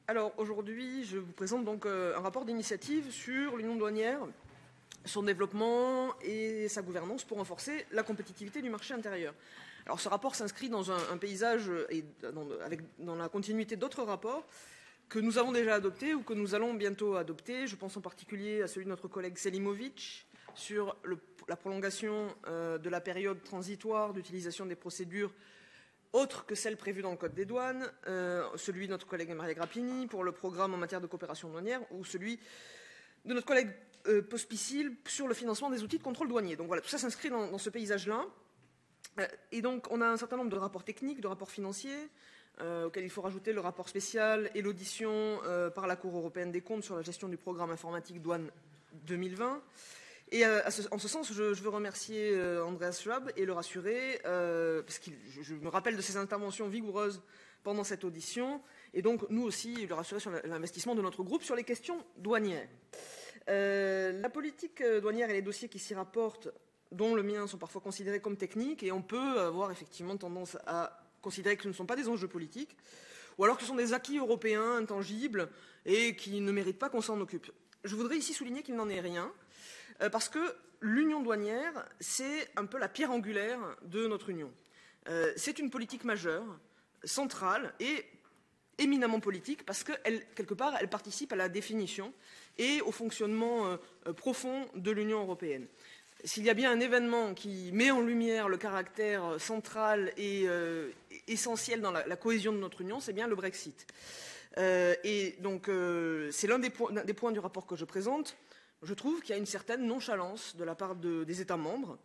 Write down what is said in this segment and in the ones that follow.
Alors aujourd'hui, je vous présente donc un rapport d'initiative sur l'union douanière, son développement et sa gouvernance pour renforcer la compétitivité du marché intérieur. Alors ce rapport s'inscrit dans un paysage et dans la continuité d'autres rapports que nous avons déjà adoptés ou que nous allons bientôt adopter. Je pense en particulier à celui de notre collègue Selimovic sur la prolongation de la période transitoire d'utilisation des procédures autre que celle prévue dans le Code des douanes, celui de notre collègue Maria Grappini pour le programme en matière de coopération douanière ou celui de notre collègue Pospisil sur le financement des outils de contrôle douanier. Donc voilà, tout ça s'inscrit dans ce paysage-là. Et donc on a un certain nombre de rapports techniques, de rapports financiers, auxquels il faut rajouter le rapport spécial et l'audition par la Cour européenne des comptes sur la gestion du programme informatique douane 2020. Et en ce sens, je veux remercier Andreas Schwab et le rassurer, parce que je me rappelle de ses interventions vigoureuses pendant cette audition, et donc nous aussi le rassurer sur l'investissement de notre groupe sur les questions douanières. La politique douanière et les dossiers qui s'y rapportent, dont le mien, sont parfois considérés comme techniques, et on peut avoir effectivement tendance à considérer que ce ne sont pas des enjeux politiques, ou alors que ce sont des acquis européens intangibles et qui ne méritent pas qu'on s'en occupe. Je voudrais ici souligner qu'il n'en est rien, parce que l'union douanière, c'est un peu la pierre angulaire de notre union. C'est une politique majeure, centrale et éminemment politique, parce qu'elle, quelque part, elle participe à la définition et au fonctionnement profond de l'Union européenne. S'il y a bien un événement qui met en lumière le caractère central et essentiel dans la cohésion de notre union, c'est bien le Brexit. Et donc, c'est l'un des points du rapport que je présente. Je trouve qu'il y a une certaine nonchalance de la part des États membres,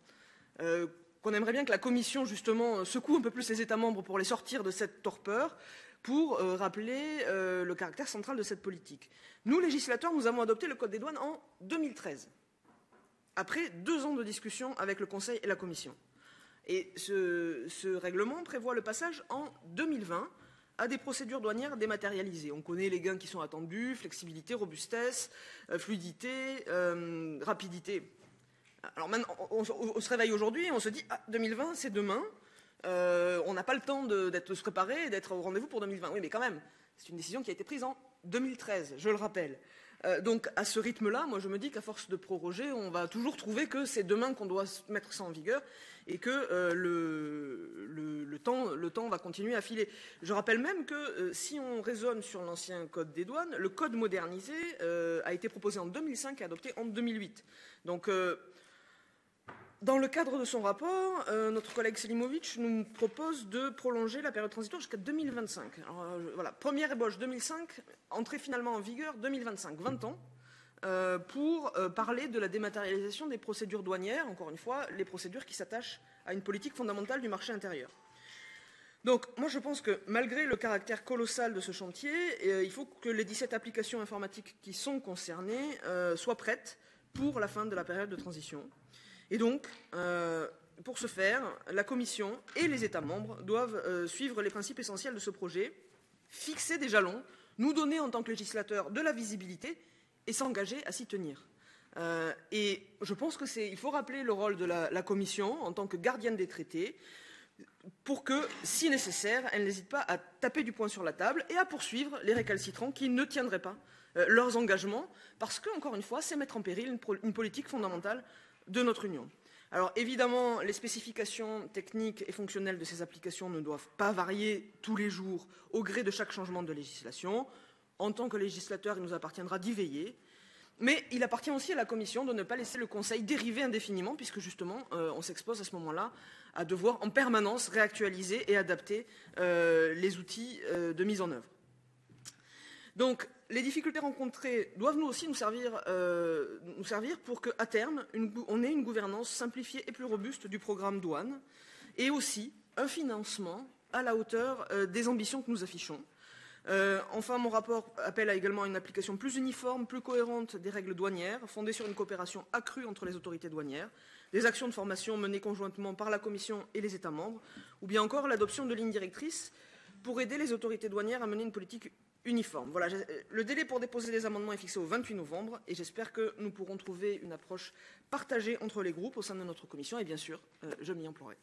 qu'on aimerait bien que la Commission, justement, secoue un peu plus les États membres pour les sortir de cette torpeur, pour rappeler le caractère central de cette politique. Nous, législateurs, nous avons adopté le Code des douanes en 2013, après 2 ans de discussion avec le Conseil et la Commission. Et ce règlement prévoit le passage en 2020 à des procédures douanières dématérialisées. On connaît les gains qui sont attendus, flexibilité, robustesse, fluidité, rapidité. Alors maintenant, on se réveille aujourd'hui et on se dit « Ah, 2020, c'est demain, on n'a pas le temps de se préparer et d'être au rendez-vous pour 2020. » Oui, mais quand même, c'est une décision qui a été prise en 2013, je le rappelle. Donc à ce rythme-là, moi je me dis qu'à force de proroger, on va toujours trouver que c'est demain qu'on doit mettre ça en vigueur et que le temps va continuer à filer. Je rappelle même que si on raisonne sur l'ancien Code des douanes, le Code modernisé a été proposé en 2005 et adopté en 2008. Donc dans le cadre de son rapport, notre collègue Selimovic nous propose de prolonger la période transitoire jusqu'à 2025. Alors, voilà, première ébauche 2005, entrée finalement en vigueur 2025, 20 ans, pour parler de la dématérialisation des procédures douanières, encore une fois, les procédures qui s'attachent à une politique fondamentale du marché intérieur. Donc, moi, je pense que malgré le caractère colossal de ce chantier, il faut que les 17 applications informatiques qui sont concernées soient prêtes pour la fin de la période de transition. Et donc, pour ce faire, la Commission et les États membres doivent suivre les principes essentiels de ce projet, fixer des jalons, nous donner en tant que législateurs de la visibilité et s'engager à s'y tenir. Et je pense qu'il faut rappeler le rôle de la Commission en tant que gardienne des traités pour que, si nécessaire, elle n'hésite pas à taper du poing sur la table et à poursuivre les récalcitrants qui ne tiendraient pas leurs engagements, parce que, encore une fois, c'est mettre en péril une politique fondamentale de notre Union. Alors évidemment, les spécifications techniques et fonctionnelles de ces applications ne doivent pas varier tous les jours au gré de chaque changement de législation. En tant que législateur, il nous appartiendra d'y veiller. Mais il appartient aussi à la Commission de ne pas laisser le Conseil dériver indéfiniment, puisque justement, on s'expose à ce moment-là à devoir en permanence réactualiser et adapter les outils de mise en œuvre. Donc, les difficultés rencontrées doivent nous aussi nous servir pour qu'à terme, on ait une gouvernance simplifiée et plus robuste du programme douane et aussi un financement à la hauteur des ambitions que nous affichons. Enfin, mon rapport appelle également à une application plus uniforme, plus cohérente des règles douanières, fondée sur une coopération accrue entre les autorités douanières, des actions de formation menées conjointement par la Commission et les États membres, ou bien encore l'adoption de lignes directrices pour aider les autorités douanières à mener une politique uniforme. Voilà, le délai pour déposer des amendements est fixé au 28 novembre et j'espère que nous pourrons trouver une approche partagée entre les groupes au sein de notre commission et bien sûr, je m'y emploierai.